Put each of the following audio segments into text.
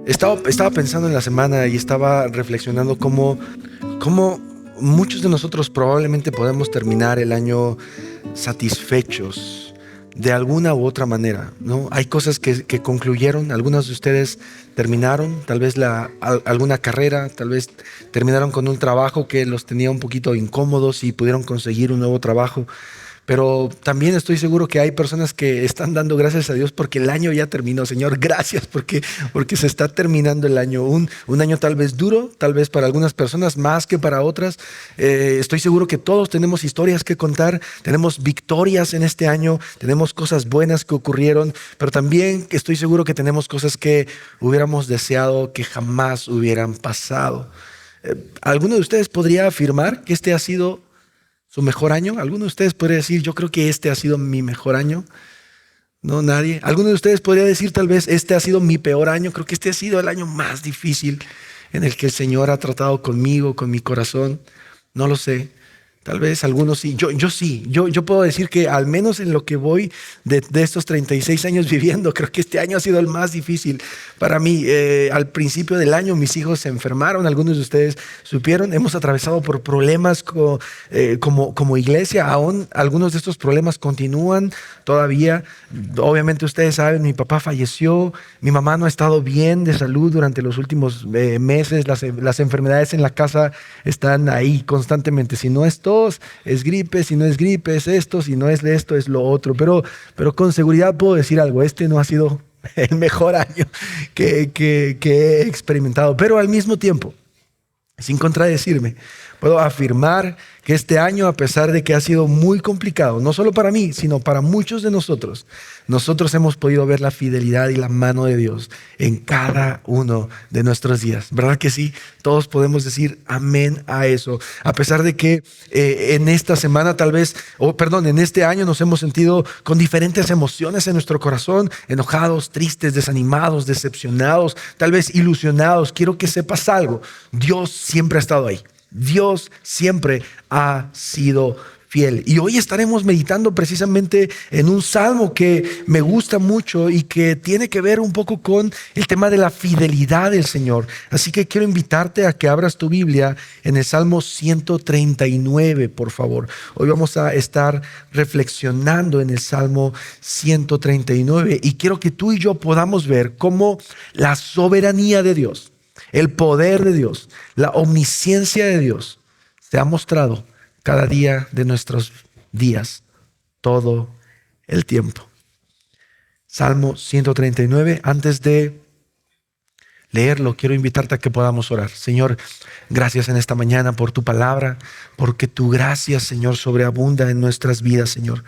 Estaba pensando en la semana y estaba reflexionando cómo muchos de nosotros probablemente podemos terminar el año satisfechos de alguna u otra manera, ¿no? Hay cosas que concluyeron, algunos de ustedes terminaron, tal vez alguna carrera, tal vez terminaron con un trabajo que los tenía un poquito incómodos y pudieron conseguir un nuevo trabajo. Pero también estoy seguro que hay personas que están dando gracias a Dios porque el año ya terminó. Señor, gracias porque se está terminando el año. Un año tal vez duro, tal vez para algunas personas más que para otras. Estoy seguro que todos tenemos historias que contar, tenemos victorias en este año, tenemos cosas buenas que ocurrieron, pero también estoy seguro que tenemos cosas que hubiéramos deseado que jamás hubieran pasado. ¿Alguno de ustedes podría afirmar que este ha sido su mejor año? ¿Alguno de ustedes podría decir, yo creo que este ha sido mi mejor año? No, nadie. ¿Alguno de ustedes podría decir, tal vez, este ha sido mi peor año? Creo que este ha sido el año más difícil en el que el Señor ha tratado conmigo, con mi corazón. No lo sé. Tal vez algunos sí. Yo sí. Yo puedo decir que al menos en lo que voy de estos 36 años viviendo, creo que este año ha sido el más difícil para mí. Al principio del año mis hijos se enfermaron. Algunos de ustedes supieron. Hemos atravesado por problemas como iglesia. Aún algunos de estos problemas continúan todavía. Obviamente ustedes saben, mi papá falleció. Mi mamá no ha estado bien de salud durante los últimos meses. Las enfermedades en la casa están ahí constantemente. Si no es tos, es gripe. Si no es gripe, es esto. Si no es esto, es lo otro. Pero con seguridad puedo decir algo. Este no ha sido el mejor año que he experimentado. Pero al mismo tiempo, sin contradecirme, puedo afirmar que este año, a pesar de que ha sido muy complicado, no solo para mí, sino para muchos de nosotros hemos podido ver la fidelidad y la mano de Dios en cada uno de nuestros días. ¿Verdad que sí? Todos podemos decir amén a eso. A pesar de que en esta semana en este año nos hemos sentido con diferentes emociones en nuestro corazón, enojados, tristes, desanimados, decepcionados, tal vez ilusionados. Quiero que sepas algo. Dios siempre ha estado ahí. Dios siempre ha sido fiel. Y hoy estaremos meditando precisamente en un salmo que me gusta mucho y que tiene que ver un poco con el tema de la fidelidad del Señor. Así que quiero invitarte a que abras tu Biblia en el Salmo 139, por favor. Hoy vamos a estar reflexionando en el Salmo 139 y quiero que tú y yo podamos ver cómo la soberanía de Dios, el poder de Dios, la omnisciencia de Dios se ha mostrado cada día de nuestros días, todo el tiempo. Salmo 139. Antes de leerlo, quiero invitarte a que podamos orar. Señor, gracias en esta mañana por tu palabra, porque tu gracia, Señor, sobreabunda en nuestras vidas, Señor.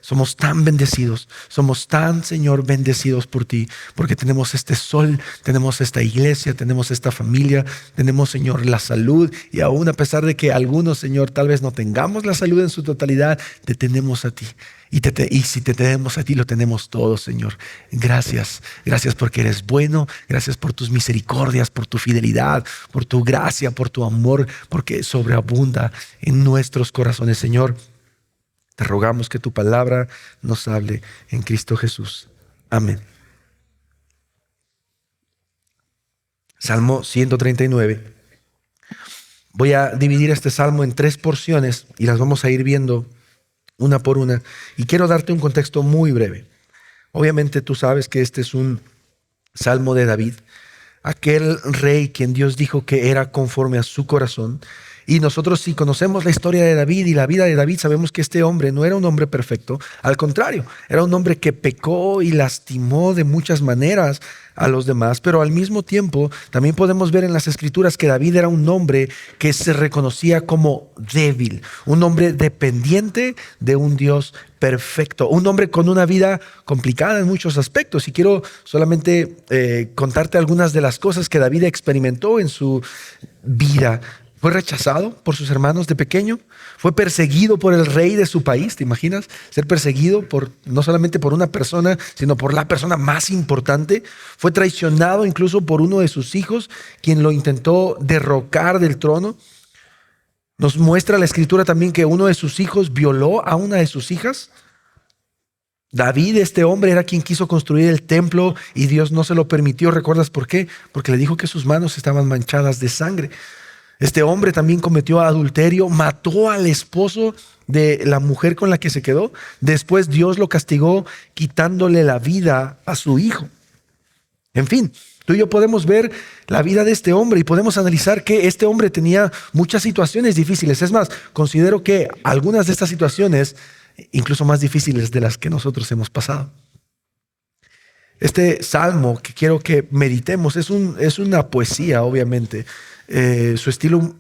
Somos tan bendecidos, somos tan, Señor, bendecidos por ti, porque tenemos este sol, tenemos esta iglesia, tenemos esta familia, tenemos, Señor, la salud, y aún a pesar de que algunos, Señor, tal vez no tengamos la salud en su totalidad, te tenemos a ti. Y si te tenemos a ti, lo tenemos todo, Señor. Gracias porque eres bueno, gracias por tus misericordias, por tu fidelidad, por tu gracia, por tu amor, porque sobreabunda en nuestros corazones, Señor. Te rogamos que tu palabra nos hable en Cristo Jesús. Amén. Salmo 139. Voy a dividir este salmo en 3 porciones y las vamos a ir viendo una por una. Y quiero darte un contexto muy breve. Obviamente tú sabes que este es un salmo de David, aquel rey quien Dios dijo que era conforme a su corazón. Y nosotros, si conocemos la historia de David y la vida de David, sabemos que este hombre no era un hombre perfecto. Al contrario, era un hombre que pecó y lastimó de muchas maneras a los demás. Pero al mismo tiempo, también podemos ver en las Escrituras que David era un hombre que se reconocía como débil, un hombre dependiente de un Dios perfecto, un hombre con una vida complicada en muchos aspectos. Y quiero solamente contarte algunas de las cosas que David experimentó en su vida. Fue rechazado por sus hermanos de pequeño. Fue perseguido por el rey de su país. ¿Te imaginas? Ser perseguido no solamente por una persona, sino por la persona más importante. Fue traicionado incluso por uno de sus hijos, quien lo intentó derrocar del trono. Nos muestra la Escritura también que uno de sus hijos violó a una de sus hijas. David, este hombre, era quien quiso construir el templo y Dios no se lo permitió. ¿Recuerdas por qué? Porque le dijo que sus manos estaban manchadas de sangre. Este hombre también cometió adulterio, mató al esposo de la mujer con la que se quedó. Después Dios lo castigó quitándole la vida a su hijo. En fin, tú y yo podemos ver la vida de este hombre y podemos analizar que este hombre tenía muchas situaciones difíciles. Es más, considero que algunas de estas situaciones, incluso más difíciles de las que nosotros hemos pasado. Este salmo que quiero que meditemos es una poesía, obviamente. Su estilo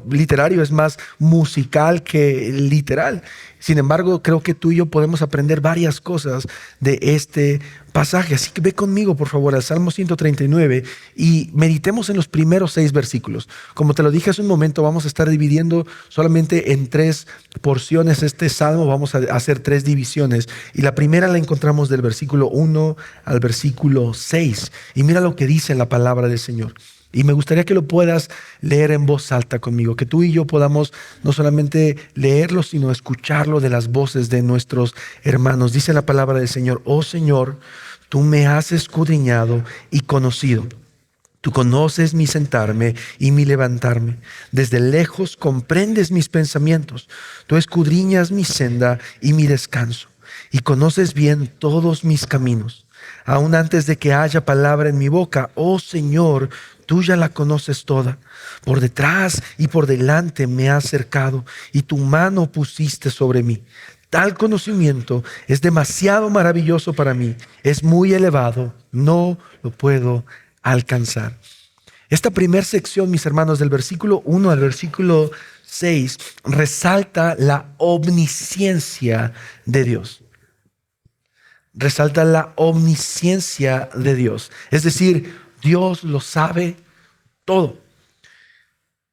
literario es más musical que literal. Sin embargo, creo que tú y yo podemos aprender varias cosas de este pasaje. Así que ve conmigo, por favor, al Salmo 139 y meditemos en los primeros 6 versículos. Como te lo dije hace un momento, vamos a estar dividiendo solamente en 3 porciones este salmo. Vamos a hacer 3 divisiones. Y la primera la encontramos del versículo 1 al versículo 6. Y mira lo que dice la palabra del Señor. Y me gustaría que lo puedas leer en voz alta conmigo, que tú y yo podamos no solamente leerlo, sino escucharlo de las voces de nuestros hermanos. Dice la palabra del Señor: oh Señor, tú me has escudriñado y conocido. Tú conoces mi sentarme y mi levantarme. Desde lejos comprendes mis pensamientos. Tú escudriñas mi senda y mi descanso, y conoces bien todos mis caminos. Aún antes de que haya palabra en mi boca, oh Señor, tú ya la conoces toda. Por detrás y por delante me has cercado, y tu mano pusiste sobre mí. Tal conocimiento es demasiado maravilloso para mí. Es muy elevado, no lo puedo alcanzar. Esta primera sección, mis hermanos, del versículo 1 al versículo 6, resalta la omnisciencia de Dios. Resalta la omnisciencia de Dios. Es decir, Dios lo sabe todo.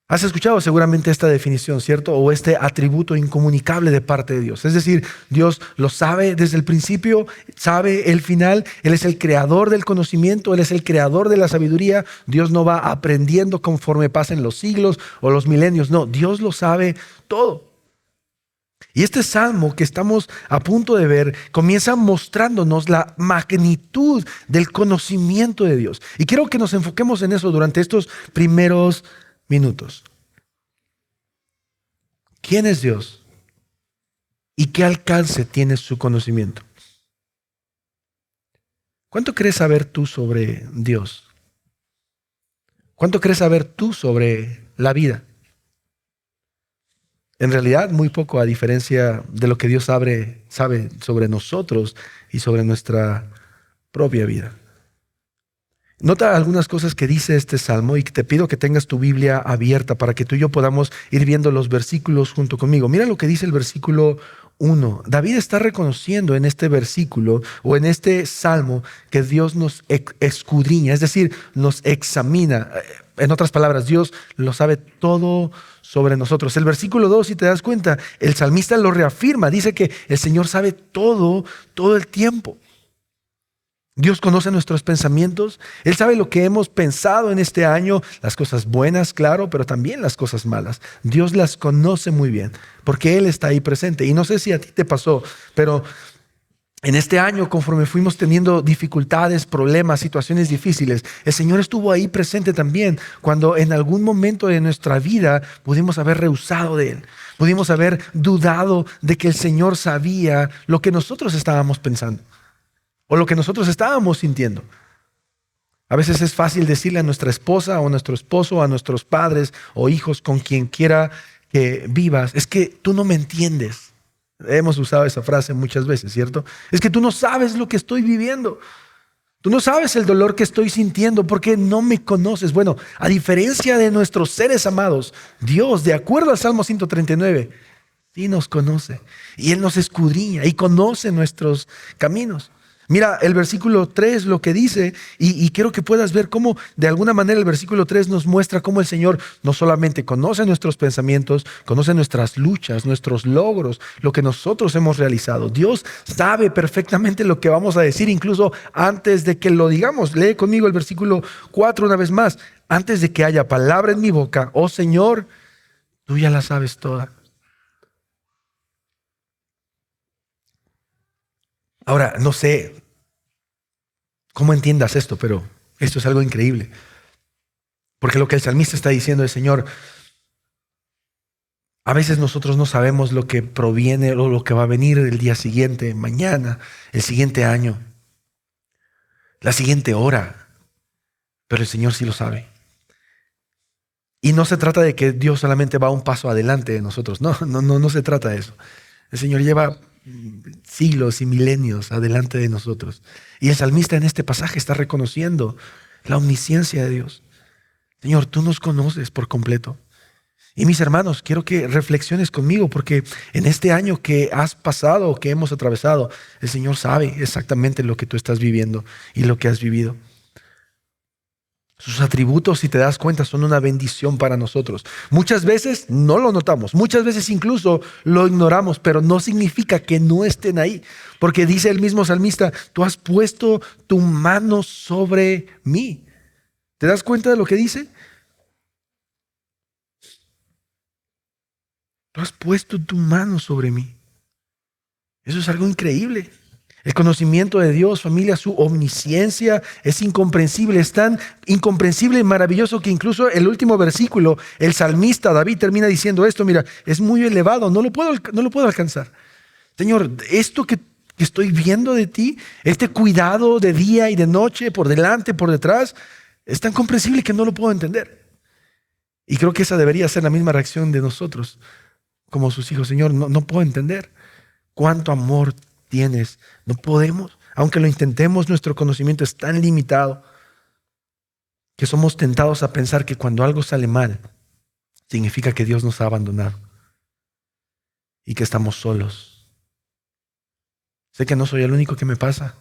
Has escuchado seguramente esta definición, ¿cierto? O este atributo incomunicable de parte de Dios. Es decir, Dios lo sabe desde el principio, sabe el final. Él es el creador del conocimiento, Él es el creador de la sabiduría. Dios no va aprendiendo conforme pasen los siglos o los milenios. No, Dios lo sabe todo. Y este salmo que estamos a punto de ver comienza mostrándonos la magnitud del conocimiento de Dios. Y quiero que nos enfoquemos en eso durante estos primeros minutos. ¿Quién es Dios? ¿Y qué alcance tiene su conocimiento? ¿Cuánto crees saber tú sobre Dios? ¿Cuánto crees saber tú sobre la vida? En realidad, muy poco, a diferencia de lo que Dios sabe sobre nosotros y sobre nuestra propia vida. Nota algunas cosas que dice este salmo y te pido que tengas tu Biblia abierta para que tú y yo podamos ir viendo los versículos junto conmigo. Mira lo que dice el versículo 1. David está reconociendo en este versículo o en este salmo que Dios nos escudriña, es decir, nos examina. En otras palabras, Dios lo sabe todo sobre nosotros. El versículo 2, si te das cuenta, el salmista lo reafirma, dice que el Señor sabe todo el tiempo. Dios conoce nuestros pensamientos, Él sabe lo que hemos pensado en este año, las cosas buenas, claro, pero también las cosas malas. Dios las conoce muy bien, porque Él está ahí presente. Y no sé si a ti te pasó, pero en este año, conforme fuimos teniendo dificultades, problemas, situaciones difíciles, el Señor estuvo ahí presente también cuando en algún momento de nuestra vida pudimos haber rehusado de Él. Pudimos haber dudado de que el Señor sabía lo que nosotros estábamos pensando o lo que nosotros estábamos sintiendo. A veces es fácil decirle a nuestra esposa o a nuestro esposo, a nuestros padres o hijos, con quien quiera que vivas, es que tú no me entiendes. Hemos usado esa frase muchas veces, ¿cierto? Es que tú no sabes lo que estoy viviendo. Tú no sabes el dolor que estoy sintiendo porque no me conoces. Bueno, a diferencia de nuestros seres amados, Dios, de acuerdo al Salmo 139, sí nos conoce. Y Él nos escudriña y conoce nuestros caminos. Mira el versículo 3 lo que dice y quiero que puedas ver cómo de alguna manera el versículo 3 nos muestra cómo el Señor no solamente conoce nuestros pensamientos, conoce nuestras luchas, nuestros logros, lo que nosotros hemos realizado. Dios sabe perfectamente lo que vamos a decir incluso antes de que lo digamos. Lee conmigo el versículo 4 una vez más. Antes de que haya palabra en mi boca, oh Señor, tú ya la sabes toda. Ahora, no sé cómo entiendas esto, pero esto es algo increíble. Porque lo que el salmista está diciendo es, Señor, a veces nosotros no sabemos lo que proviene o lo que va a venir el día siguiente, mañana, el siguiente año, la siguiente hora, pero el Señor sí lo sabe. Y no se trata de que Dios solamente va un paso adelante de nosotros. No se trata de eso. El Señor lleva siglos y milenios adelante de nosotros. Y el salmista en este pasaje está reconociendo la omnisciencia de Dios. Señor, tú nos conoces por completo. Y mis hermanos, quiero que reflexiones conmigo, porque en este año que has pasado, que hemos atravesado, el Señor sabe exactamente lo que tú estás viviendo y lo que has vivido. Sus atributos, si te das cuenta, son una bendición para nosotros. Muchas veces no lo notamos, muchas veces incluso lo ignoramos, pero no significa que no estén ahí, porque dice el mismo salmista, tú has puesto tu mano sobre mí. ¿Te das cuenta de lo que dice? Tú has puesto tu mano sobre mí. Eso es algo increíble. El conocimiento de Dios, familia, su omnisciencia es incomprensible. Es tan incomprensible y maravilloso que incluso el último versículo, el salmista David termina diciendo esto, mira, es muy elevado, no lo puedo alcanzar. Señor, esto que estoy viendo de ti, este cuidado de día y de noche, por delante, por detrás, es tan comprensible que no lo puedo entender. Y creo que esa debería ser la misma reacción de nosotros como sus hijos. Señor, no puedo entender cuánto amor tienes. No podemos, aunque lo intentemos, nuestro conocimiento es tan limitado que somos tentados a pensar que cuando algo sale mal, significa que Dios nos ha abandonado y que estamos solos. Sé que no soy el único que me pasa.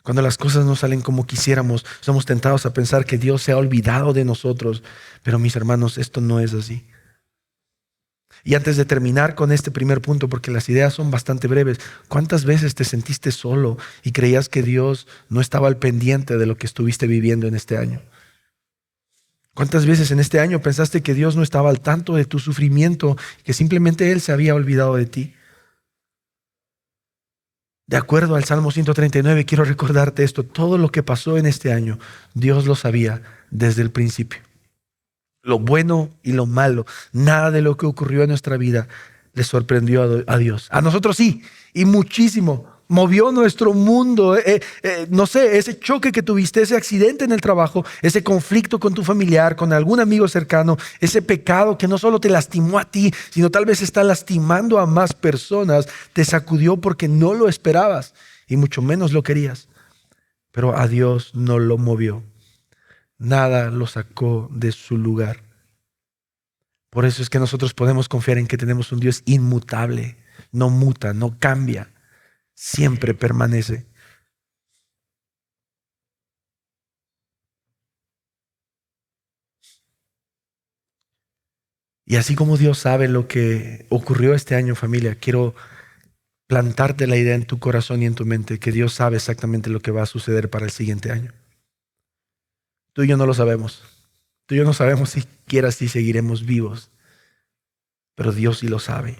Cuando las cosas no salen como quisiéramos, somos tentados a pensar que Dios se ha olvidado de nosotros. Pero mis hermanos, esto no es así. Y antes de terminar con este primer punto, porque las ideas son bastante breves, ¿cuántas veces te sentiste solo y creías que Dios no estaba al pendiente de lo que estuviste viviendo en este año? ¿Cuántas veces en este año pensaste que Dios no estaba al tanto de tu sufrimiento, que simplemente Él se había olvidado de ti? De acuerdo al Salmo 139, quiero recordarte esto: todo lo que pasó en este año, Dios lo sabía desde el principio. Lo bueno y lo malo, nada de lo que ocurrió en nuestra vida le sorprendió a Dios. A nosotros sí, y muchísimo. Movió nuestro mundo. No sé, ese choque que tuviste, ese accidente en el trabajo, ese conflicto con tu familiar, con algún amigo cercano, ese pecado que no solo te lastimó a ti, sino tal vez está lastimando a más personas, te sacudió porque no lo esperabas y mucho menos lo querías. Pero a Dios no lo movió. Nada lo sacó de su lugar. Por eso es que nosotros podemos confiar en que tenemos un Dios inmutable. No muta, no cambia. Siempre permanece. Y así como Dios sabe lo que ocurrió este año, familia, quiero plantarte la idea en tu corazón y en tu mente que Dios sabe exactamente lo que va a suceder para el siguiente año. Tú y yo no lo sabemos. Tú y yo no sabemos siquiera si seguiremos vivos, pero Dios sí lo sabe.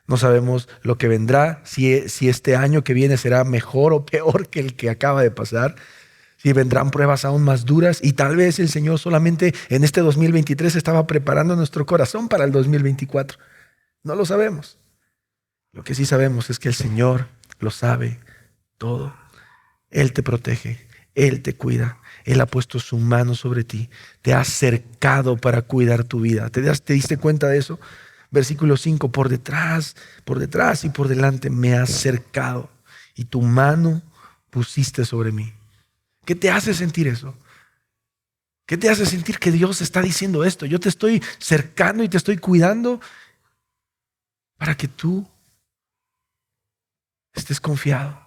No sabemos lo que vendrá, si este año que viene será mejor o peor que el que acaba de pasar, si vendrán pruebas aún más duras y tal vez el Señor solamente en este 2023 estaba preparando nuestro corazón para el 2024. No lo sabemos. Lo que sí sabemos es que el Señor lo sabe todo. Él te protege, Él te cuida, Él ha puesto su mano sobre ti, te ha cercado para cuidar tu vida. ¿Te diste cuenta de eso? Versículo 5, por detrás y por delante me has cercado y tu mano pusiste sobre mí. ¿Qué te hace sentir eso? ¿Qué te hace sentir que Dios está diciendo esto? Yo te estoy cercando y te estoy cuidando para que tú estés confiado.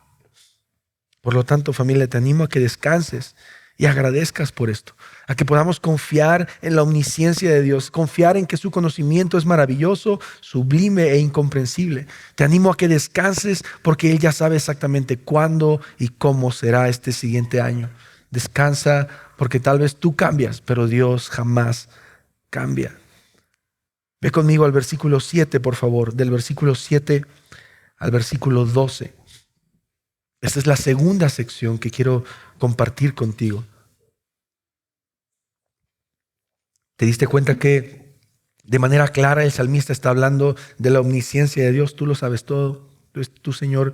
Por lo tanto, familia, te animo a que descanses y agradezcas por esto, a que podamos confiar en la omnisciencia de Dios, confiar en que su conocimiento es maravilloso, sublime e incomprensible. Te animo a que descanses porque Él ya sabe exactamente cuándo y cómo será este siguiente año. Descansa porque tal vez tú cambias, pero Dios jamás cambia. Ve conmigo al versículo 7, por favor, del versículo 7 al versículo 12. Esta es la segunda sección que quiero compartir contigo. ¿Te diste cuenta que de manera clara el salmista está hablando de la omnisciencia de Dios? Tú lo sabes todo. Tú, Señor,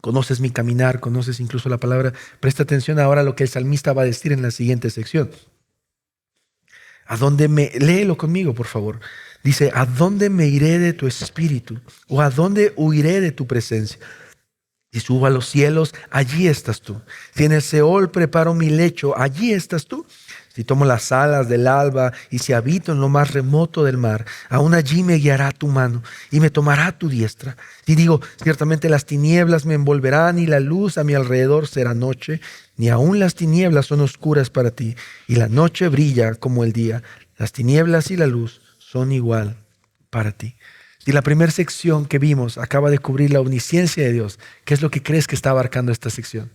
conoces mi caminar, conoces incluso la palabra. Presta atención ahora a lo que el salmista va a decir en la siguiente sección. Léelo conmigo, por favor. Dice, ¿a dónde me iré de tu espíritu? ¿O a dónde huiré de tu presencia? Si subo a los cielos, allí estás tú. Si en el Seol preparo mi lecho, allí estás tú. Si tomo las alas del alba y si habito en lo más remoto del mar, aún allí me guiará tu mano y me tomará tu diestra. Si digo, ciertamente las tinieblas me envolverán y la luz a mi alrededor será noche, ni aún las tinieblas son oscuras para ti y la noche brilla como el día. Las tinieblas y la luz son igual para ti. Si la primera sección que vimos acaba de cubrir la omnisciencia de Dios, ¿qué es lo que crees que está abarcando esta sección?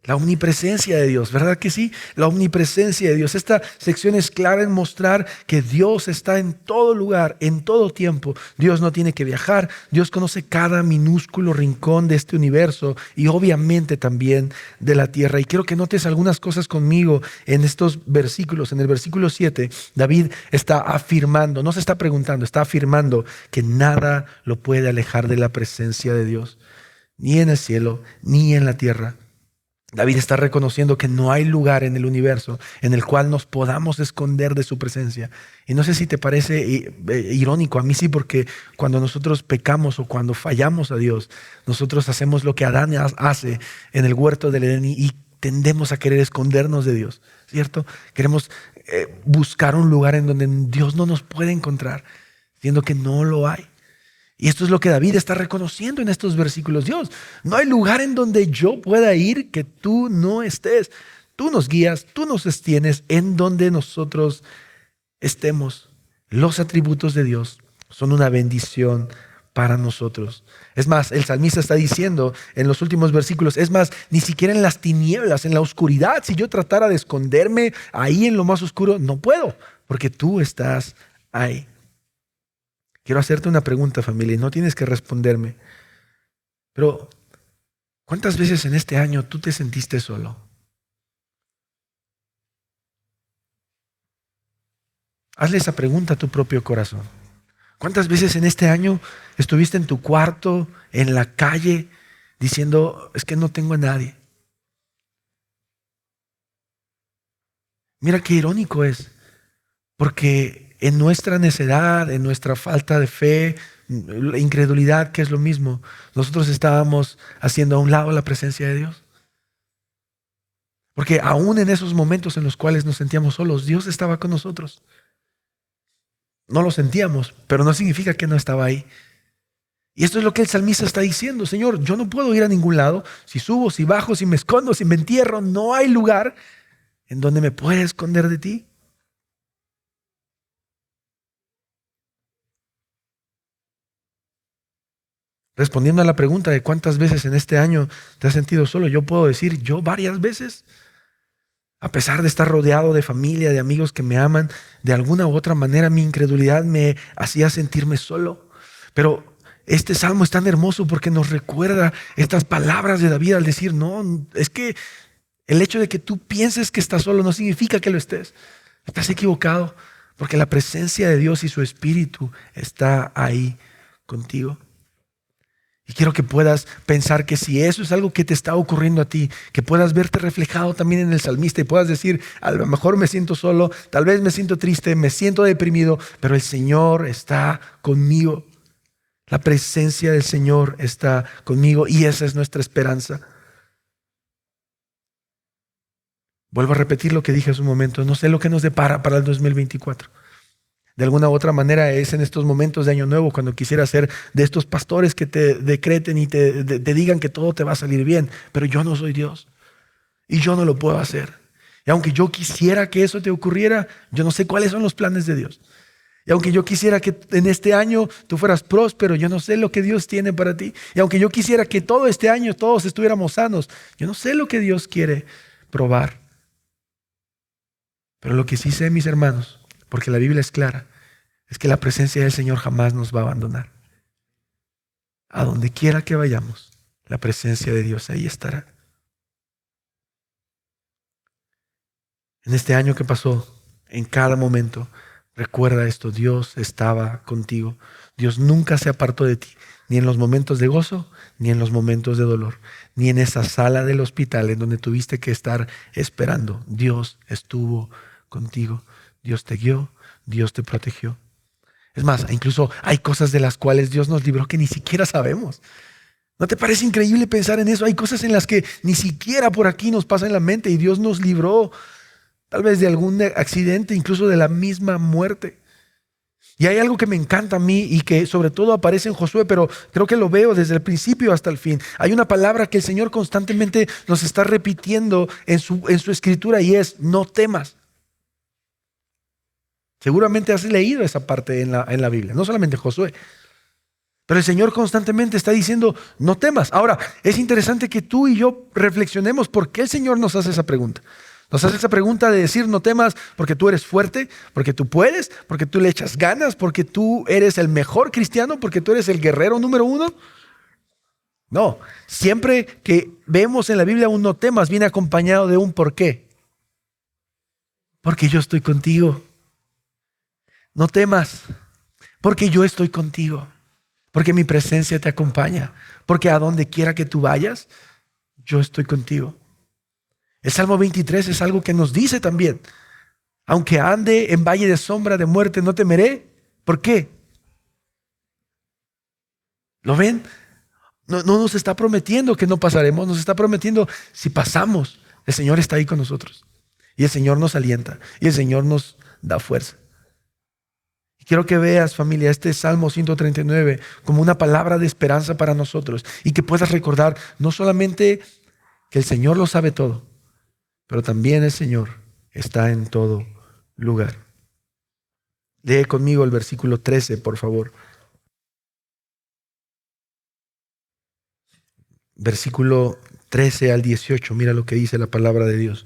La omnipresencia de Dios, ¿verdad que sí? La omnipresencia de Dios. Esta sección es clara en mostrar que Dios está en todo lugar, en todo tiempo. Dios no tiene que viajar. Dios conoce cada minúsculo rincón de este universo y obviamente también de la tierra. Y quiero que notes algunas cosas conmigo en estos versículos. En el versículo 7, David está afirmando, no se está preguntando, está afirmando que nada lo puede alejar de la presencia de Dios, ni en el cielo, ni en la tierra. David está reconociendo que no hay lugar en el universo en el cual nos podamos esconder de su presencia. Y no sé si te parece irónico, a mí sí, porque cuando nosotros pecamos o cuando fallamos a Dios, nosotros hacemos lo que Adán hace en el huerto del Edén y tendemos a querer escondernos de Dios, ¿cierto? Queremos buscar un lugar en donde Dios no nos puede encontrar, siendo que no lo hay. Y esto es lo que David está reconociendo en estos versículos. Dios, no hay lugar en donde yo pueda ir que tú no estés. Tú nos guías, tú nos sostienes en donde nosotros estemos. Los atributos de Dios son una bendición para nosotros. Es más, el salmista está diciendo en los últimos versículos, es más, ni siquiera en las tinieblas, en la oscuridad, si yo tratara de esconderme ahí en lo más oscuro, no puedo, porque tú estás ahí. Quiero hacerte una pregunta, familia, y no tienes que responderme. Pero, ¿cuántas veces en este año tú te sentiste solo? Hazle esa pregunta a tu propio corazón. ¿Cuántas veces en este año estuviste en tu cuarto, en la calle, diciendo, es que no tengo a nadie? Mira qué irónico es, porque en nuestra necedad, en nuestra falta de fe, la incredulidad, que es lo mismo, nosotros estábamos haciendo a un lado la presencia de Dios. Porque aún en esos momentos en los cuales nos sentíamos solos, Dios estaba con nosotros. No lo sentíamos, pero no significa que no estaba ahí. Y esto es lo que el salmista está diciendo. Señor, yo no puedo ir a ningún lado. Si subo, si bajo, si me escondo, si me entierro, no hay lugar en donde me pueda esconder de ti. Respondiendo a la pregunta de cuántas veces en este año te has sentido solo, yo puedo decir, yo varias veces. A pesar de estar rodeado de familia, de amigos que me aman, de alguna u otra manera mi incredulidad me hacía sentirme solo. Pero este salmo es tan hermoso porque nos recuerda estas palabras de David al decir, no, es que el hecho de que tú pienses que estás solo no significa que lo estés. Estás equivocado porque la presencia de Dios y su Espíritu está ahí contigo. Y quiero que puedas pensar que si eso es algo que te está ocurriendo a ti, que puedas verte reflejado también en el salmista y puedas decir, a lo mejor me siento solo, tal vez me siento triste, me siento deprimido, pero el Señor está conmigo. La presencia del Señor está conmigo y esa es nuestra esperanza. Vuelvo a repetir lo que dije hace un momento, no sé lo que nos depara para el 2024. De alguna u otra manera es en estos momentos de Año Nuevo cuando quisiera ser de estos pastores que te decreten y te digan que todo te va a salir bien. Pero yo no soy Dios y yo no lo puedo hacer. Y aunque yo quisiera que eso te ocurriera, yo no sé cuáles son los planes de Dios. Y aunque yo quisiera que en este año tú fueras próspero, yo no sé lo que Dios tiene para ti. Y aunque yo quisiera que todo este año todos estuviéramos sanos, yo no sé lo que Dios quiere probar. Pero lo que sí sé, mis hermanos, porque la Biblia es clara, es que la presencia del Señor jamás nos va a abandonar. A donde quiera que vayamos, la presencia de Dios ahí estará. En este año que pasó, en cada momento, recuerda esto: Dios estaba contigo. Dios nunca se apartó de ti, ni en los momentos de gozo, ni en los momentos de dolor, ni en esa sala del hospital en donde tuviste que estar esperando. Dios estuvo contigo. Dios te guió, Dios te protegió. Es más, incluso hay cosas de las cuales Dios nos libró que ni siquiera sabemos. ¿No te parece increíble pensar en eso? Hay cosas en las que ni siquiera por aquí nos pasa en la mente y Dios nos libró, tal vez de algún accidente, incluso de la misma muerte. Y hay algo que me encanta a mí y que sobre todo aparece en Josué, pero creo que lo veo desde el principio hasta el fin. Hay una palabra que el Señor constantemente nos está repitiendo en su escritura, y es: no temas. Seguramente has leído esa parte en la Biblia, no solamente Josué. Pero el Señor constantemente está diciendo: no temas. Ahora, es interesante que tú y yo reflexionemos por qué el Señor nos hace esa pregunta. Nos hace esa pregunta de decir: no temas porque tú eres fuerte, porque tú puedes, porque tú le echas ganas, porque tú eres el mejor cristiano, porque tú eres el guerrero número uno. No, siempre que vemos en la Biblia un no temas, viene acompañado de un por qué. Porque yo estoy contigo. No temas, porque yo estoy contigo. Porque mi presencia te acompaña. Porque a donde quiera que tú vayas, yo estoy contigo. El Salmo 23 es algo que nos dice también: aunque ande en valle de sombra de muerte, no temeré. ¿Por qué? ¿Lo ven? No nos está prometiendo que no pasaremos, nos está prometiendo: si pasamos, el Señor está ahí con nosotros. Y el Señor nos alienta, y el Señor nos da fuerza. Y quiero que veas, familia, este Salmo 139 como una palabra de esperanza para nosotros, y que puedas recordar no solamente que el Señor lo sabe todo, pero también el Señor está en todo lugar. Lee conmigo el versículo 13, por favor. Versículo 13 al 18, mira lo que dice la palabra de Dios.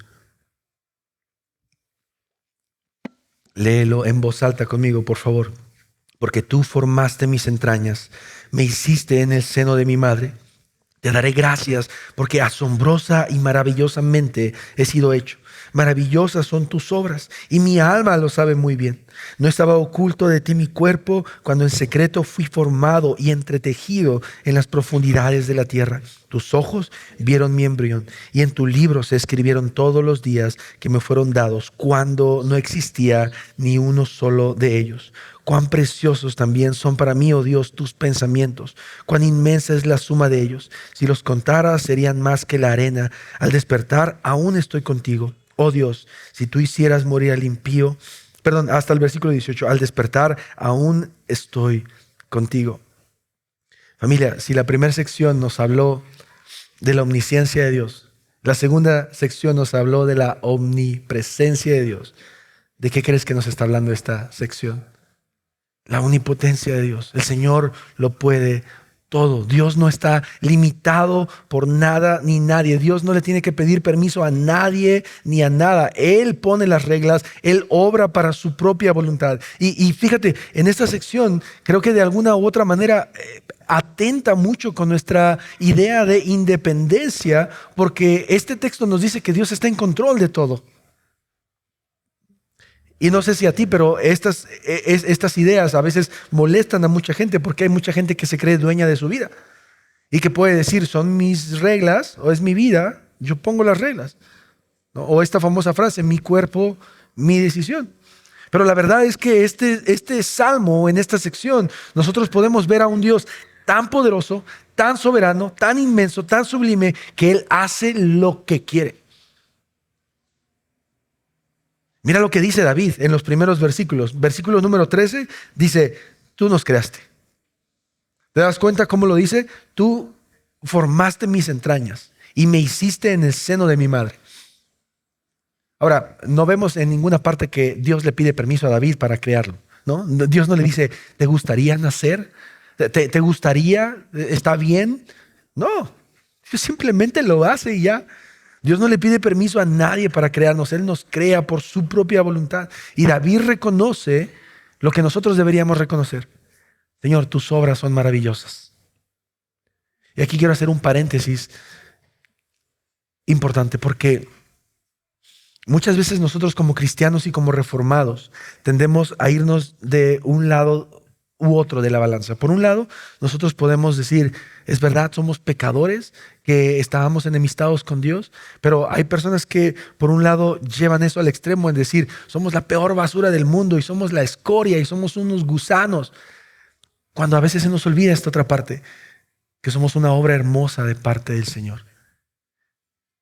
Léelo en voz alta conmigo, por favor. Porque tú formaste mis entrañas, me hiciste en el seno de mi madre. Te daré gracias porque asombrosa y maravillosamente he sido hecho. Maravillosas son tus obras y mi alma lo sabe muy bien. No estaba oculto de ti mi cuerpo cuando en secreto fui formado y entretejido en las profundidades de la tierra. Tus ojos vieron mi embrión y en tu libro se escribieron todos los días que me fueron dados cuando no existía ni uno solo de ellos. Cuán preciosos también son para mí, oh Dios, tus pensamientos. Cuán inmensa es la suma de ellos. Si los contara, serían más que la arena. Al despertar, aún estoy contigo. Oh Dios, si tú hicieras morir al impío, hasta el versículo 18, al despertar, aún estoy contigo. Familia, si la primera sección nos habló de la omnisciencia de Dios, la segunda sección nos habló de la omnipresencia de Dios, ¿de qué crees que nos está hablando esta sección? La omnipotencia de Dios. El Señor lo puede todo. Dios no está limitado por nada ni nadie. Dios no le tiene que pedir permiso a nadie ni a nada. Él pone las reglas, Él obra para su propia voluntad. Y fíjate, en esta sección creo que de alguna u otra manera atenta mucho con nuestra idea de independencia, porque este texto nos dice que Dios está en control de todo. Y no sé si a ti, pero estas ideas a veces molestan a mucha gente, porque hay mucha gente que se cree dueña de su vida y que puede decir: son mis reglas o es mi vida, yo pongo las reglas, ¿no? O esta famosa frase: mi cuerpo, mi decisión. Pero la verdad es que este salmo, en esta sección, nosotros podemos ver a un Dios tan poderoso, tan soberano, tan inmenso, tan sublime, que Él hace lo que quiere. Mira lo que dice David en los primeros versículos. Versículo número 13 dice: tú nos creaste. ¿Te das cuenta cómo lo dice? Tú formaste mis entrañas y me hiciste en el seno de mi madre. Ahora, no vemos en ninguna parte que Dios le pide permiso a David para crearlo, ¿no? Dios no le dice: ¿te gustaría nacer? ¿Te gustaría? ¿Está bien? No, Dios simplemente lo hace y ya. Dios no le pide permiso a nadie para crearnos. Él nos crea por su propia voluntad. Y David reconoce lo que nosotros deberíamos reconocer: Señor, tus obras son maravillosas. Y aquí quiero hacer un paréntesis importante, porque muchas veces nosotros como cristianos y como reformados tendemos a irnos de un lado u otro de la balanza. Por un lado, nosotros podemos decir, es verdad, somos pecadores, que estábamos enemistados con Dios, pero hay personas que por un lado llevan eso al extremo en decir, somos la peor basura del mundo y somos la escoria y somos unos gusanos, cuando a veces se nos olvida esta otra parte, que somos una obra hermosa de parte del Señor,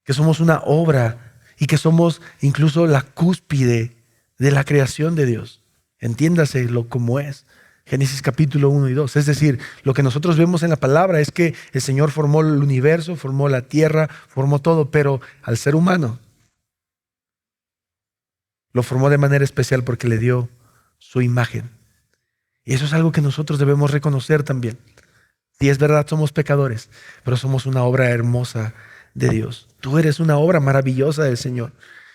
que somos una obra y que somos incluso la cúspide de la creación de Dios. Entiéndaselo como es. Génesis capítulo 1 y 2. Es decir, lo que nosotros vemos en la palabra es que el Señor formó el universo, formó la tierra, formó todo, pero al ser humano lo formó de manera especial porque le dio su imagen. Y eso es algo que nosotros debemos reconocer también. Sí, es verdad, somos pecadores, pero somos una obra hermosa de Dios. Tú eres una obra maravillosa del Señor.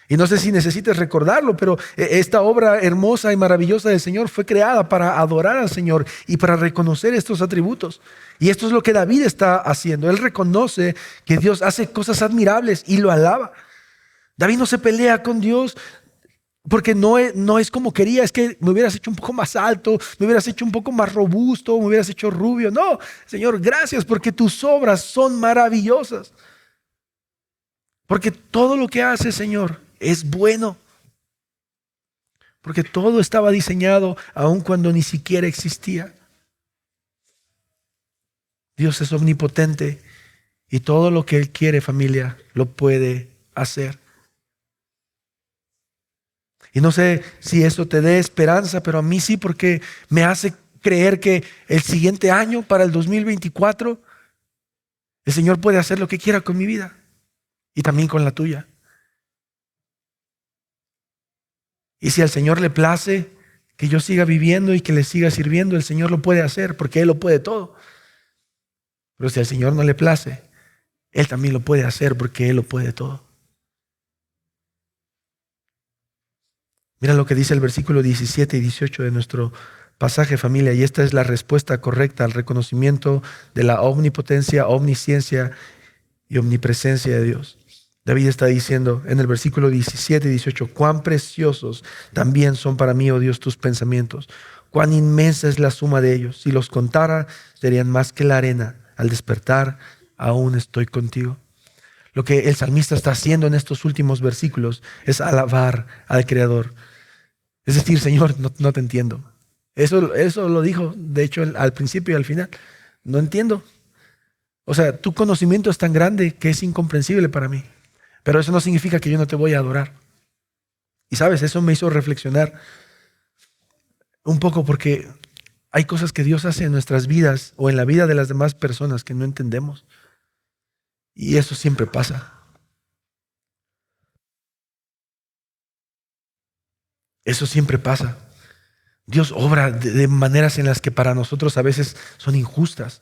Y no sé si necesitas recordarlo, pero esta obra hermosa y maravillosa del Señor fue creada para adorar al Señor y para reconocer estos atributos. Y esto es lo que David está haciendo. Él reconoce que Dios hace cosas admirables y lo alaba. David no se pelea con Dios porque no es como quería, es que me hubieras hecho un poco más alto, me hubieras hecho un poco más robusto, me hubieras hecho rubio. No, Señor, gracias porque tus obras son maravillosas. Porque todo lo que hace, Señor, es bueno. Porque todo estaba diseñado aun cuando ni siquiera existía. Dios es omnipotente y todo lo que Él quiere, familia, lo puede hacer. Y no sé si eso te dé esperanza, pero a mí sí, porque me hace creer que el siguiente año, para el 2024, el Señor puede hacer lo que quiera con mi vida y también con la tuya. Y si al Señor le place que yo siga viviendo y que le siga sirviendo, el Señor lo puede hacer porque Él lo puede todo. Pero si al Señor no le place, Él también lo puede hacer porque Él lo puede todo. Mira lo que dice el versículo 17 y 18 de nuestro pasaje, familia, y esta es la respuesta correcta al reconocimiento de la omnipotencia, omnisciencia y omnipresencia de Dios. David está diciendo en el versículo 17 y 18, cuán preciosos también son para mí, oh Dios, tus pensamientos, cuán inmensa es la suma de ellos. Si los contara, serían más que la arena. Al despertar, aún estoy contigo. Lo que el salmista está haciendo en estos últimos versículos es alabar al Creador. Es decir, Señor, no te entiendo. Eso lo dijo, de hecho, al principio y al final. No entiendo. O sea, tu conocimiento es tan grande que es incomprensible para mí. Pero eso no significa que yo no te voy a adorar. Y sabes, eso me hizo reflexionar un poco porque hay cosas que Dios hace en nuestras vidas o en la vida de las demás personas que no entendemos. Y eso siempre pasa. Eso siempre pasa. Dios obra de maneras en las que para nosotros a veces son injustas.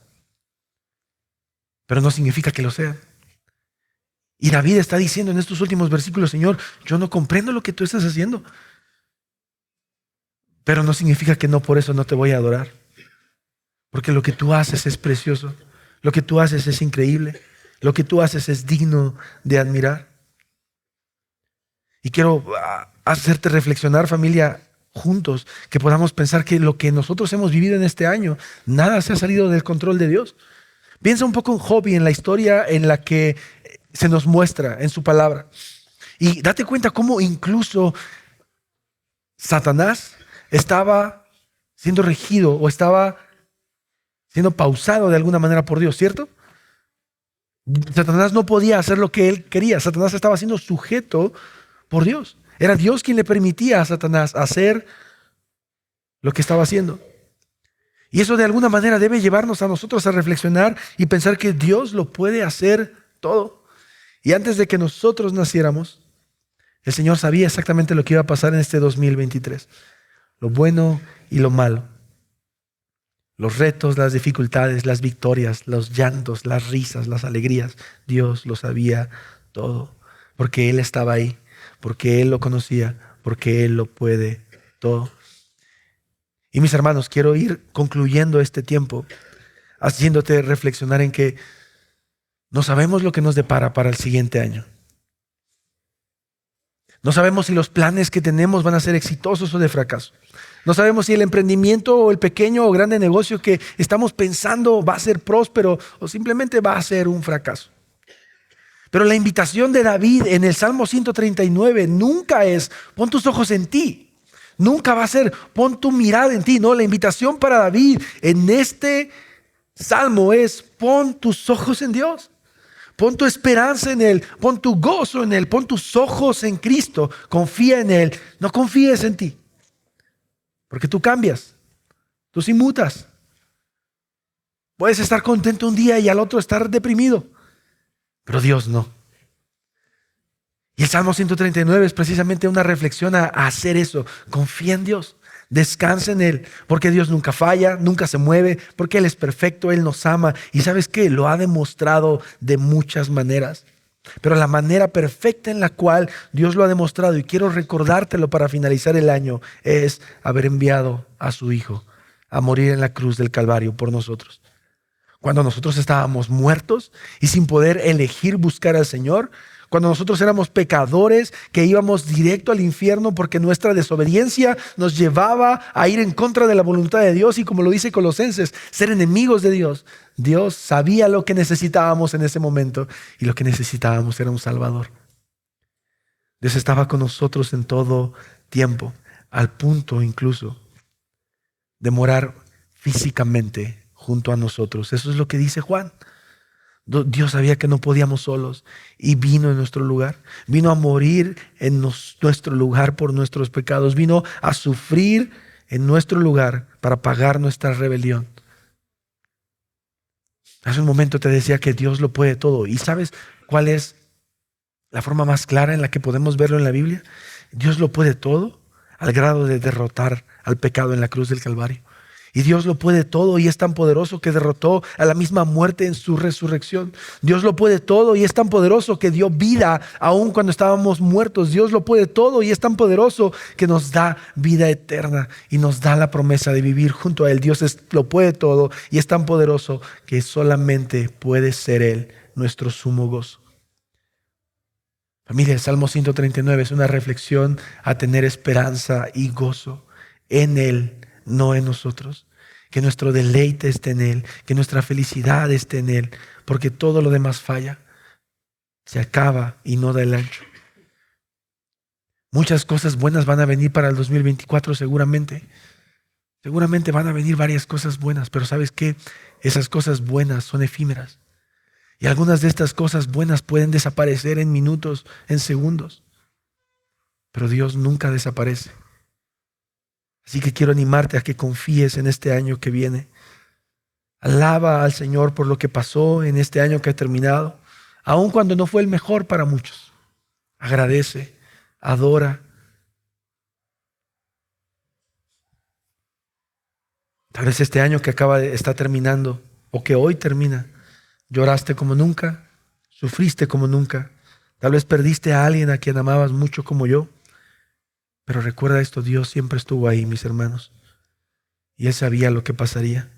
Pero no significa que lo sean. Y David está diciendo en estos últimos versículos, Señor, yo no comprendo lo que tú estás haciendo. Pero no significa que no por eso no te voy a adorar. Porque lo que tú haces es precioso. Lo que tú haces es increíble. Lo que tú haces es digno de admirar. Y quiero hacerte reflexionar, familia, juntos, que podamos pensar que lo que nosotros hemos vivido en este año, nada se ha salido del control de Dios. Piensa un poco en Job y en la historia en la que se nos muestra en su palabra. Y date cuenta cómo incluso Satanás estaba siendo regido o estaba siendo pausado de alguna manera por Dios, ¿cierto? Satanás no podía hacer lo que él quería. Satanás estaba siendo sujeto por Dios. Era Dios quien le permitía a Satanás hacer lo que estaba haciendo. Y eso de alguna manera debe llevarnos a nosotros a reflexionar y pensar que Dios lo puede hacer todo. Y antes de que nosotros naciéramos, el Señor sabía exactamente lo que iba a pasar en este 2023. Lo bueno y lo malo. Los retos, las dificultades, las victorias, los llantos, las risas, las alegrías. Dios lo sabía todo. Porque Él estaba ahí. Porque Él lo conocía. Porque Él lo puede todo. Y mis hermanos, quiero ir concluyendo este tiempo haciéndote reflexionar en que No sabemos lo que nos depara para el siguiente año. No sabemos si los planes que tenemos van a ser exitosos o de fracaso. No sabemos si el emprendimiento o el pequeño o grande negocio que estamos pensando va a ser próspero o simplemente va a ser un fracaso. Pero la invitación de David en el Salmo 139 nunca es pon tus ojos en ti. Nunca va a ser pon tu mirada en ti. No, la invitación para David en este Salmo es pon tus ojos en Dios. Pon tu esperanza en Él, pon tu gozo en Él, pon tus ojos en Cristo, confía en Él, no confíes en ti. Porque tú cambias, tú sí mutas. Puedes estar contento un día y al otro estar deprimido, pero Dios no. Y el Salmo 139 es precisamente una reflexión a hacer eso. Confía en Dios. Descansa en Él, porque Dios nunca falla, nunca se mueve, porque Él es perfecto, Él nos ama. Y ¿sabes qué? Lo ha demostrado de muchas maneras. Pero la manera perfecta en la cual Dios lo ha demostrado, y quiero recordártelo para finalizar el año, es haber enviado a su Hijo a morir en la cruz del Calvario por nosotros. Cuando nosotros estábamos muertos y sin poder elegir buscar al Señor, cuando nosotros éramos pecadores que íbamos directo al infierno porque nuestra desobediencia nos llevaba a ir en contra de la voluntad de Dios y, como lo dice Colosenses, ser enemigos de Dios. Dios sabía lo que necesitábamos en ese momento y lo que necesitábamos era un Salvador. Dios estaba con nosotros en todo tiempo, al punto incluso de morar físicamente junto a nosotros. Eso es lo que dice Juan. Dios sabía que no podíamos solos y vino en nuestro lugar. Vino a morir en nuestro lugar por nuestros pecados. Vino a sufrir en nuestro lugar para pagar nuestra rebelión. Hace un momento te decía que Dios lo puede todo. ¿Y sabes cuál es la forma más clara en la que podemos verlo en la Biblia? Dios lo puede todo al grado de derrotar al pecado en la cruz del Calvario. Y Dios lo puede todo y es tan poderoso que derrotó a la misma muerte en su resurrección. Dios lo puede todo y es tan poderoso que dio vida aún cuando estábamos muertos. Dios lo puede todo y es tan poderoso que nos da vida eterna y nos da la promesa de vivir junto a Él. Dios lo puede todo y es tan poderoso que solamente puede ser Él nuestro sumo gozo. Familia, el Salmo 139 es una reflexión a tener esperanza y gozo en Él, no en nosotros. Que nuestro deleite esté en Él, que nuestra felicidad esté en Él, porque todo lo demás falla, se acaba y no da el ancho. Muchas cosas buenas van a venir para el 2024 seguramente. Seguramente van a venir varias cosas buenas, pero ¿sabes qué? Esas cosas buenas son efímeras. Y algunas de estas cosas buenas pueden desaparecer en minutos, en segundos. Pero Dios nunca desaparece. Así que quiero animarte a que confíes en este año que viene. Alaba al Señor por lo que pasó en este año que ha terminado, aun cuando no fue el mejor para muchos. Agradece, adora. Tal vez este año que está terminando o que hoy termina, lloraste como nunca, sufriste como nunca. Tal vez perdiste a alguien a quien amabas mucho como yo. Pero recuerda esto, Dios siempre estuvo ahí, mis hermanos. Y Él sabía lo que pasaría.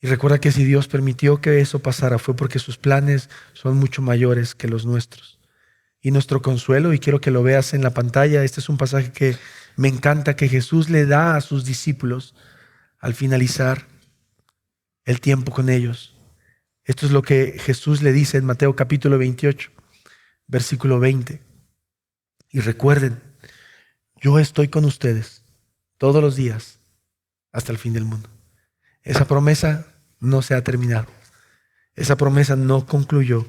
Y recuerda que si Dios permitió que eso pasara fue porque sus planes son mucho mayores que los nuestros. Y nuestro consuelo, y quiero que lo veas en la pantalla, este es un pasaje que me encanta, que Jesús le da a sus discípulos al finalizar el tiempo con ellos. Esto es lo que Jesús le dice en Mateo capítulo 28, versículo 20. Y recuerden, yo estoy con ustedes todos los días hasta el fin del mundo. Esa promesa no se ha terminado. Esa promesa no concluyó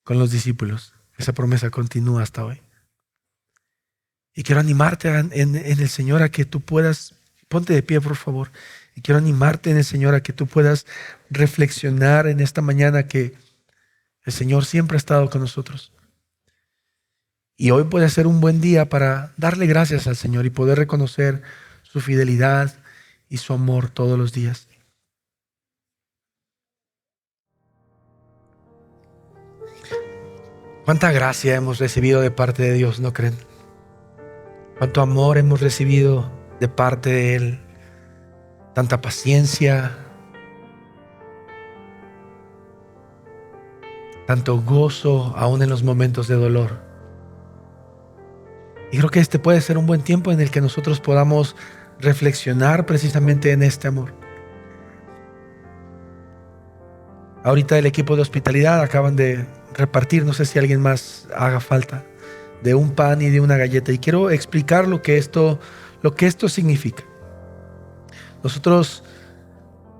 con los discípulos. Esa promesa continúa hasta hoy. Y quiero animarte en el Señor a que tú puedas, ponte de pie por favor, y quiero animarte en el Señor a que tú puedas reflexionar en esta mañana que el Señor siempre ha estado con nosotros. Y hoy puede ser un buen día para darle gracias al Señor y poder reconocer su fidelidad y su amor todos los días. Cuánta gracia hemos recibido de parte de Dios, ¿no creen? Cuánto amor hemos recibido de parte de Él. Tanta paciencia, tanto gozo aún en los momentos de dolor. Y creo que este puede ser un buen tiempo en el que nosotros podamos reflexionar precisamente en este amor. Ahorita el equipo de hospitalidad acaban de repartir, no sé si alguien más haga falta, de un pan y de una galleta. Y quiero explicar lo que esto significa. Nosotros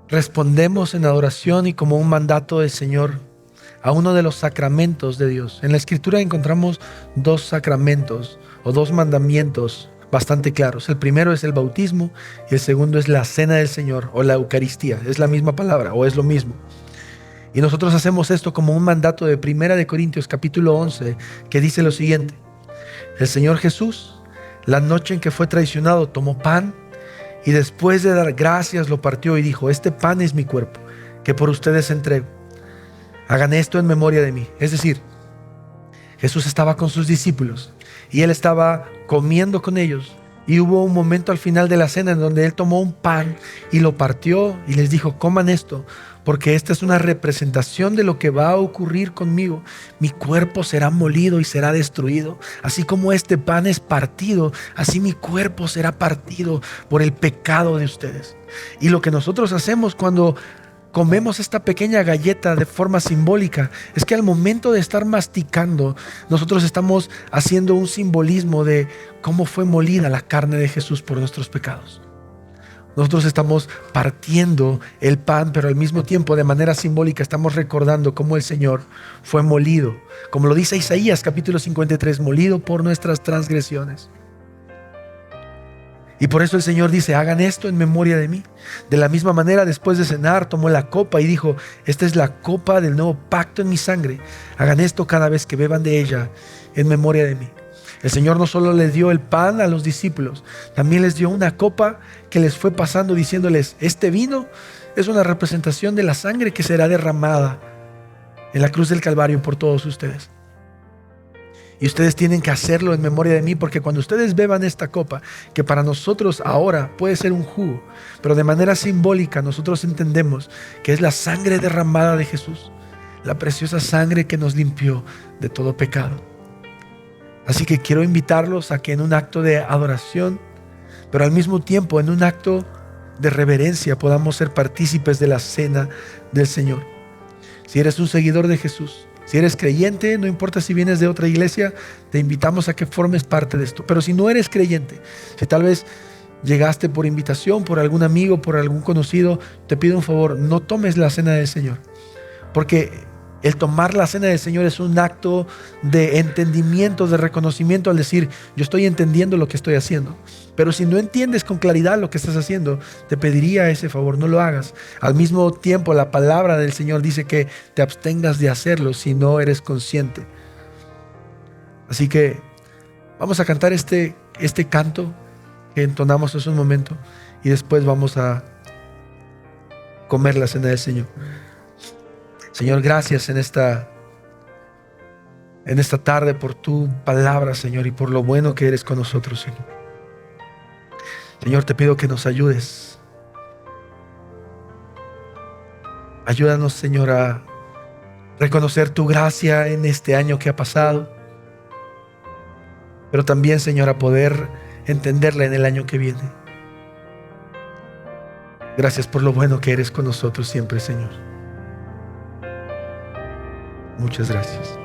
respondemos en adoración y como un mandato del Señor a uno de los sacramentos de Dios. En la Escritura encontramos dos sacramentos o dos mandamientos bastante claros. El primero es el bautismo y el segundo es la cena del Señor o la Eucaristía. Es la misma palabra o es lo mismo. Y nosotros hacemos esto como un mandato de 1 de Corintios capítulo 11 que dice lo siguiente: el Señor Jesús, la noche en que fue traicionado, tomó pan y después de dar gracias lo partió y dijo: este pan es mi cuerpo, que por ustedes entrego. Hagan esto en memoria de mí. Es decir, Jesús estaba con sus discípulos y Él estaba comiendo con ellos. Y hubo un momento al final de la cena en donde Él tomó un pan y lo partió y les dijo: coman esto, porque esta es una representación de lo que va a ocurrir conmigo. Mi cuerpo será molido y será destruido. Así como este pan es partido, así mi cuerpo será partido por el pecado de ustedes. Y lo que nosotros hacemos cuando comemos esta pequeña galleta de forma simbólica es que al momento de estar masticando, nosotros estamos haciendo un simbolismo de cómo fue molida la carne de Jesús por nuestros pecados. Nosotros estamos partiendo el pan, pero al mismo tiempo de manera simbólica estamos recordando cómo el Señor fue molido, como lo dice Isaías capítulo 53, molido por nuestras transgresiones. Y por eso el Señor dice: hagan esto en memoria de mí. De la misma manera, después de cenar, tomó la copa y dijo: esta es la copa del nuevo pacto en mi sangre. Hagan esto cada vez que beban de ella en memoria de mí. El Señor no solo les dio el pan a los discípulos, también les dio una copa que les fue pasando diciéndoles: este vino es una representación de la sangre que será derramada en la cruz del Calvario por todos ustedes. Y ustedes tienen que hacerlo en memoria de mí, porque cuando ustedes beban esta copa, que para nosotros ahora puede ser un jugo, pero de manera simbólica nosotros entendemos que es la sangre derramada de Jesús, la preciosa sangre que nos limpió de todo pecado. Así que quiero invitarlos a que en un acto de adoración, pero al mismo tiempo en un acto de reverencia, podamos ser partícipes de la cena del Señor. Si eres un seguidor de Jesús, si eres creyente, no importa si vienes de otra iglesia, te invitamos a que formes parte de esto. Pero si no eres creyente, si tal vez llegaste por invitación, por algún amigo, por algún conocido, te pido un favor: no tomes la cena del Señor. Porque el tomar la cena del Señor es un acto de entendimiento, de reconocimiento, al decir: yo estoy entendiendo lo que estoy haciendo. Pero si no entiendes con claridad lo que estás haciendo, te pediría ese favor: no lo hagas. Al mismo tiempo, la palabra del Señor dice que te abstengas de hacerlo si no eres consciente. Así que vamos a cantar este canto que entonamos hace un momento y después vamos a comer la cena del Señor. Señor, gracias en esta tarde por tu palabra, Señor, y por lo bueno que eres con nosotros, Señor. Señor, te pido que nos ayudes. Ayúdanos, Señor, a reconocer tu gracia en este año que ha pasado, pero también, Señor, a poder entenderla en el año que viene. Gracias por lo bueno que eres con nosotros siempre, Señor. Muchas gracias.